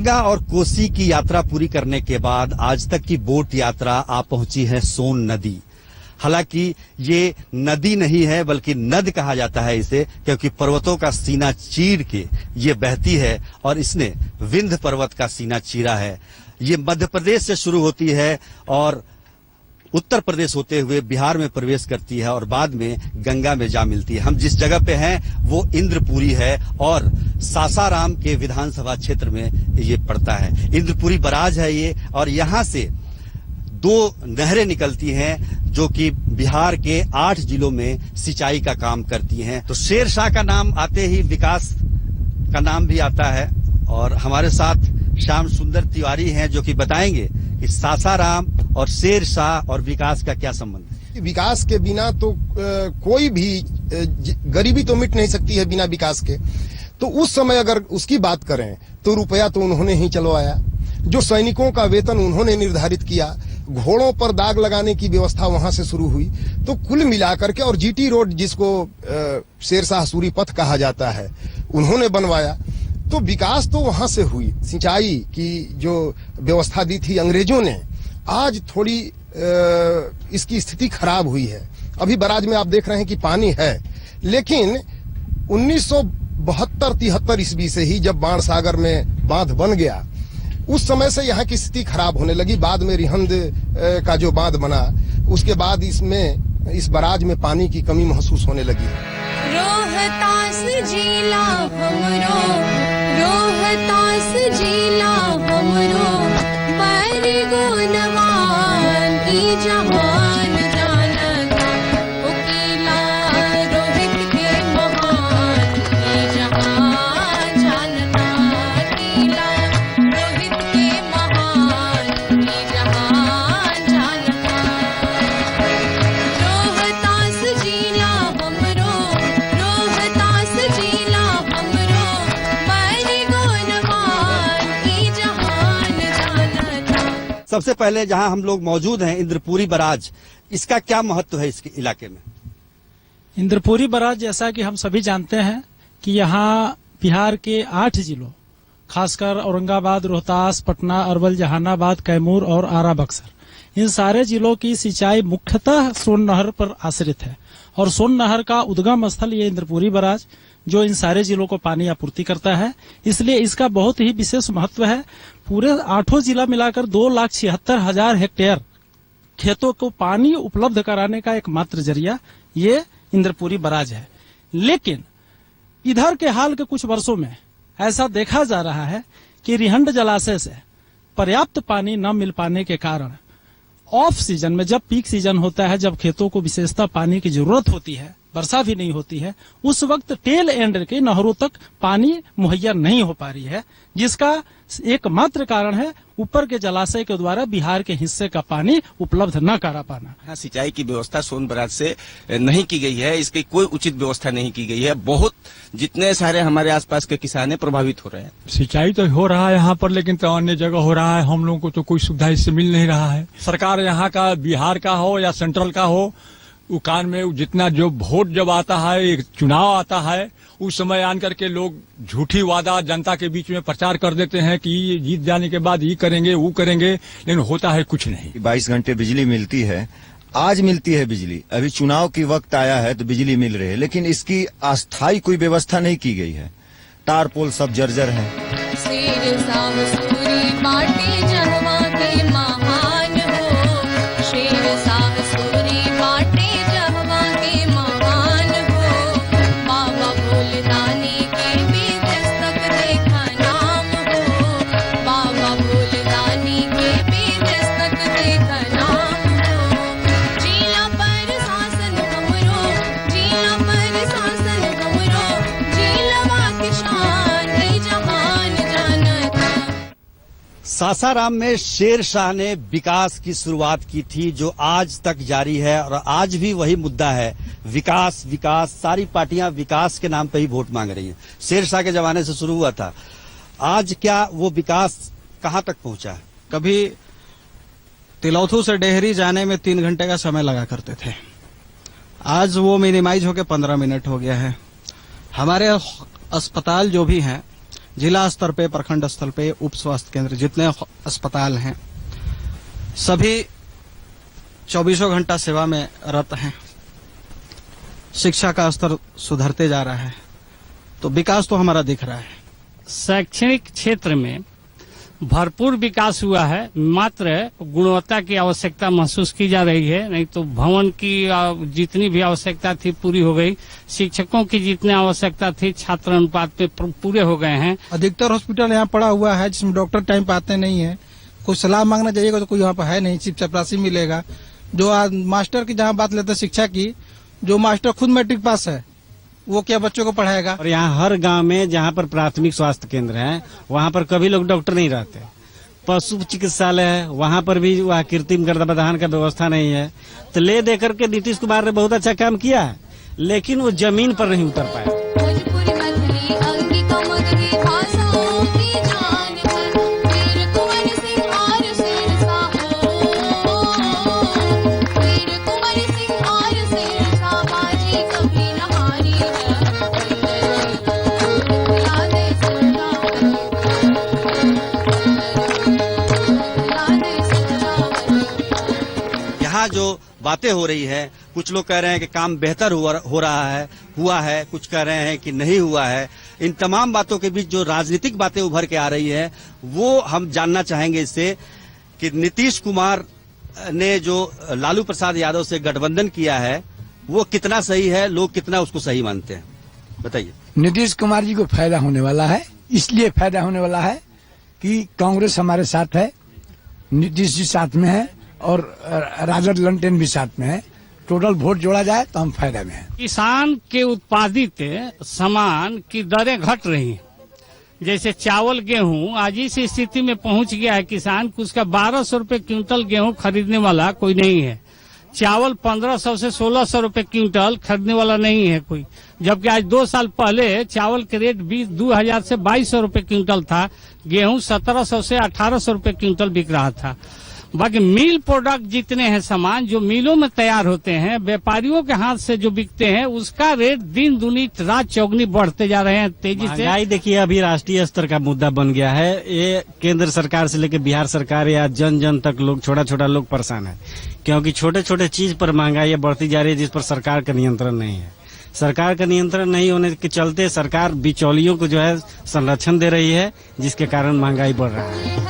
गंगा और कोसी की यात्रा पूरी करने के बाद आज तक की बोट यात्रा आ पहुंची है सोन नदी। हालांकि ये नदी नहीं है बल्कि नद कहा जाता है इसे, क्योंकि पर्वतों का सीना चीर के ये बहती है और इसने विंध्य पर्वत का सीना चीरा है। ये मध्य प्रदेश से शुरू होती है और उत्तर प्रदेश होते हुए बिहार में प्रवेश करती है और बाद में गंगा में जा मिलती है। हम जिस जगह पे हैं वो इंद्रपुरी है और सासाराम के विधानसभा क्षेत्र में ये पड़ता है। इंद्रपुरी बराज है ये, और यहाँ से 2 नहरें निकलती हैं जो कि बिहार के 8 जिलों में सिंचाई का काम करती हैं। तो शेर शाह का नाम आते ही विकास का नाम भी आता है, और हमारे साथ श्याम सुंदर तिवारी हैं जो कि बताएंगे कि सासाराम और शेर शाह और विकास का क्या संबंध है। विकास के बिना तो कोई भी गरीबी तो मिट नहीं सकती है बिना विकास के। तो उस समय अगर उसकी बात करें तो रुपया तो उन्होंने ही चलवाया, जो सैनिकों का वेतन उन्होंने निर्धारित किया, घोड़ों पर दाग लगाने की व्यवस्था वहां से शुरू हुई। तो कुल मिलाकर के, और जीटी रोड जिसको शेरशाह सूरी पथ कहा जाता है, उन्होंने बनवाया। तो विकास तो वहां से हुई। सिंचाई की जो व्यवस्था दी थी अंग्रेजों ने, आज थोड़ी इसकी स्थिति खराब हुई है। अभी बराज में आप देख रहे हैं कि पानी है, लेकिन 1972-73 ईस्वी से ही जब बाणसागर में बांध बन गया, उस समय से यहाँ की स्थिति खराब होने लगी। बाद में रिहंद का जो बांध बना, उसके बाद इसमें इस बराज में पानी की कमी महसूस होने लगी। रोहतास जिला हमरो, रोहतास जिला हमरो, बड़ी गुणवान ई जहान जानता, उकीला रोहित के महान ई जहान जानता, उकीला रोहित के महान ई जहान जानता। रोहतास जिला हमरो, रोहतास जिला हमरो, बड़ी गुणवान ई जहान जानता। सबसे पहले जहां हम लोग मौजूद हैं, इंद्रपुरी बराज, इसका क्या महत्व है इसके इलाके में? इंद्रपुरी बराज, जैसा कि हम सभी जानते हैं कि यहाँ बिहार के 8 जिलों, खासकर औरंगाबाद, रोहतास, पटना, अरवल, जहानाबाद, कैमूर और आरा बक्सर, इन सारे जिलों की सिंचाई मुख्यतः सोन नहर पर आश्रित है। और सोन नहर का उद्गम स्थल ये इंद्रपुरी बराज, जो इन सारे जिलों को पानी आपूर्ति करता है, इसलिए इसका बहुत ही विशेष महत्व है। पूरे 8 जिला मिलाकर 2,76,000 हेक्टेयर खेतों को पानी उपलब्ध कराने का एकमात्र जरिया ये इंद्रपुरी बराज है। लेकिन इधर के हाल के कुछ वर्षों में ऐसा देखा जा रहा है कि रिहंड जलाशय से पर्याप्त पानी न मिल पाने के कारण ऑफ सीजन में, जब पीक सीजन होता है, जब खेतों को विशेषता पानी की जरूरत होती है, वर्षा भी नहीं होती है, उस वक्त टेल एंड के नहरों तक पानी मुहैया नहीं हो पा रही है, जिसका एकमात्र कारण है ऊपर के जलाशय के द्वारा बिहार के हिस्से का पानी उपलब्ध न करा पाना। हाँ, सिंचाई की व्यवस्था सोन बराज से नहीं की गई है, इसकी कोई उचित व्यवस्था नहीं की गई है। बहुत जितने सारे हमारे आसपास के किसान हैं प्रभावित हो रहे हैं। सिंचाई तो हो रहा है यहाँ पर, लेकिन तो अन्य जगह हो रहा है। हम लोगों को तो कोई सुविधा इससे मिल नहीं रहा है। सरकार यहाँ का, बिहार का हो या सेंट्रल का हो, उकान में जितना जो वोट जब आता है, एक चुनाव आता है, उस समय आन करके लोग झूठी वादा जनता के बीच में प्रचार कर देते हैं कि जीत जाने के बाद ये करेंगे वो करेंगे, लेकिन होता है कुछ नहीं। 22 घंटे बिजली मिलती है, आज मिलती है बिजली। अभी चुनाव की वक्त आया है तो बिजली मिल रही है, लेकिन इसकी अस्थायी कोई व्यवस्था नहीं की गई है। तार पोल सब जर्जर है। शेर शाह सूरी बाटे जहवा के महान हो, शेर शाह सूरी बाटे जहवा के महान हो, बाबा भोलदानी के भी दस्तक देखा नाम हो, बाबा भोलदानी के भी दस्तक देखा नाम हो। जिला पर शासन हमरो, जिला पर शासन हमरो, जिलवा के शान ई जहान जानता। सासाराम में शेर शाह ने विकास की शुरुआत की थी, जो आज तक जारी है, और आज भी वही मुद्दा है, विकास विकास। सारी पार्टियां विकास के नाम पे ही वोट मांग रही हैं। शेर शाह के जमाने से शुरू हुआ था, आज क्या वो विकास कहां तक पहुंचा है? कभी तिलौथू से डेहरी जाने में 3 घंटे का समय लगा करते थे, आज वो मिनिमाइज होकर 15 मिनट हो गया है। हमारे अस्पताल जो भी हैं, जिला स्तर पे, प्रखंड स्तर पे, उप स्वास्थ्य केंद्र, जितने अस्पताल हैं, सभी 24 घंटा सेवा में रत हैं। शिक्षा का स्तर सुधरते जा रहा है, तो विकास तो हमारा दिख रहा है। शैक्षणिक क्षेत्र में भरपूर विकास हुआ है, मात्र गुणवत्ता की आवश्यकता महसूस की जा रही है। नहीं तो भवन की जितनी भी आवश्यकता थी पूरी हो गई, शिक्षकों की जितनी आवश्यकता थी छात्र अनुपात पे पूरे हो गए हैं। अधिकतर हॉस्पिटल यहाँ पड़ा हुआ है जिसमें डॉक्टर टाइम पे आते नहीं है। कोई सलाह मांगना चाहिएगा तो कोई यहाँ पर है नहीं, सिर्फ चपरासी मिलेगा। जो आज मास्टर की जहाँ बात लेते शिक्षा की, जो मास्टर खुद मैट्रिक पास है वो क्या बच्चों को पढ़ाएगा। और यहाँ हर गांव में जहाँ पर प्राथमिक स्वास्थ्य केंद्र है वहाँ पर कभी लोग डॉक्टर नहीं रहते। पशु चिकित्सालय है, वहाँ पर भी वह कृत्रिम गर्भाधान का व्यवस्था नहीं है। तो ले दे करके नीतीश कुमार ने बहुत अच्छा काम किया है, लेकिन वो जमीन पर नहीं उतर पाया। भोजपुरी मैथिली अंगिका मगही भाषाओं की जान है, वीर कुंवर सिंह और शेरशाह हो, वीर कुंवर सिंह और शेरशाह बाजी कभी न हारी है। यादें सदा यहाँ जो बातें हो रही है, कुछ लोग कह रहे हैं कि काम बेहतर हुआ है, कुछ कह रहे हैं कि नहीं हुआ है। इन तमाम बातों के बीच जो राजनीतिक बातें उभर के आ रही है वो हम जानना चाहेंगे इससे कि नीतीश कुमार ने जो लालू प्रसाद यादव से गठबंधन किया है वो कितना सही है, लोग कितना उसको सही मानते हैं, बताइए। नीतीश कुमार जी को फायदा होने वाला है, इसलिए फायदा होने वाला है कि कांग्रेस हमारे साथ है, नीतीश जी साथ में है और राजद लंटेन भी साथ में है। टोटल वोट जोड़ा जाए तो हम फायदा में हैं। किसान के उत्पादित सामान की दरें घट रही हैं। जैसे चावल, गेहूं आज इस स्थिति में पहुंच गया है किसान को उसका 1200 रुपए क्विंटल गेहूं खरीदने वाला कोई नहीं है। चावल 1500 से 1600 रुपए क्विंटल खरीदने वाला नहीं है कोई, जबकि आज 2 साल पहले चावल के रेट 2000 से 2200 रुपए क्विंटल था, गेहूं 1700 से 1800 रुपए क्विंटल बिक रहा था। बाकी मिल प्रोडक्ट जितने हैं सामान जो मिलों में तैयार होते हैं, व्यापारियों के हाथ से जो बिकते हैं, उसका रेट दिन दुनी रात चौगनी बढ़ते जा रहे हैं तेजी से। महंगाई देखिए अभी राष्ट्रीय स्तर का मुद्दा बन गया है। ये केंद्र सरकार से लेकर बिहार सरकार या जन जन तक लोग, छोटा छोटा लोग परेशान है, क्योंकि छोटे छोटे चीज पर महंगाई बढ़ती जा रही है जिस पर सरकार का नियंत्रण नहीं है। सरकार का नियंत्रण नहीं होने के चलते सरकार बिचौलियों को जो है संरक्षण दे रही है, जिसके कारण महंगाई बढ़ रहा है।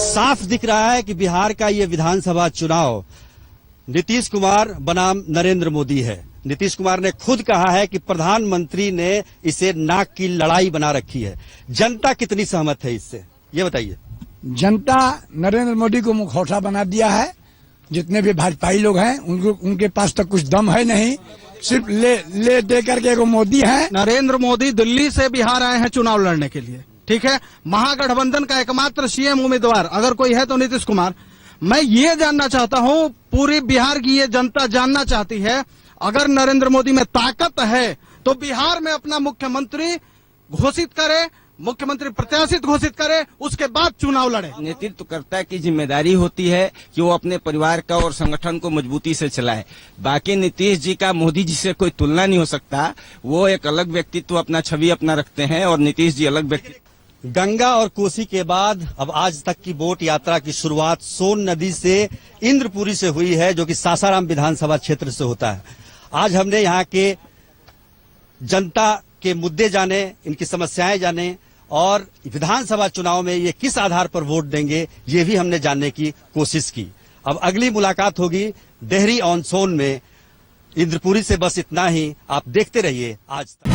साफ दिख रहा है कि बिहार का ये विधानसभा चुनाव नीतीश कुमार बनाम नरेंद्र मोदी है। नीतीश कुमार ने खुद कहा है कि प्रधानमंत्री ने इसे नाक की लड़ाई बना रखी है। जनता कितनी सहमत है इससे, ये बताइए। जनता नरेंद्र मोदी को मुखौटा बना दिया है। जितने भी भाजपाई लोग हैं उनके पास तो कुछ दम है नहीं, सिर्फ ले दे करके एगो मोदी है। नरेंद्र मोदी दिल्ली से बिहार आए हैं चुनाव लड़ने के लिए, ठीक है। महागठबंधन का एकमात्र सीएम उम्मीदवार अगर कोई है तो नीतीश कुमार। मैं ये जानना चाहता हूं, पूरी बिहार की ये जनता जानना चाहती है, अगर नरेंद्र मोदी में ताकत है तो बिहार में अपना मुख्यमंत्री घोषित करे, मुख्यमंत्री प्रत्याशित घोषित करे, उसके बाद चुनाव लड़े। नेतृत्वकर्ता की जिम्मेदारी होती है कि वो अपने परिवार का और संगठन को मजबूती से चलाए। बाकी नीतीश जी का मोदी जी से कोई तुलना नहीं हो सकता। वो एक अलग व्यक्तित्व, अपना छवि अपना रखते हैं और नीतीश जी अलग व्यक्तित्व। गंगा और कोसी के बाद अब आज तक की बोट यात्रा की शुरुआत सोन नदी से इंद्रपुरी से हुई है, जो कि सासाराम विधानसभा क्षेत्र से होता है। आज हमने यहाँ के जनता के मुद्दे जाने, इनकी समस्याएं जाने और विधानसभा चुनाव में ये किस आधार पर वोट देंगे ये भी हमने जानने की कोशिश की। अब अगली मुलाकात होगी डेहरी ऑन सोन में। इंद्रपुरी से बस इतना ही। आप देखते रहिए आज तक।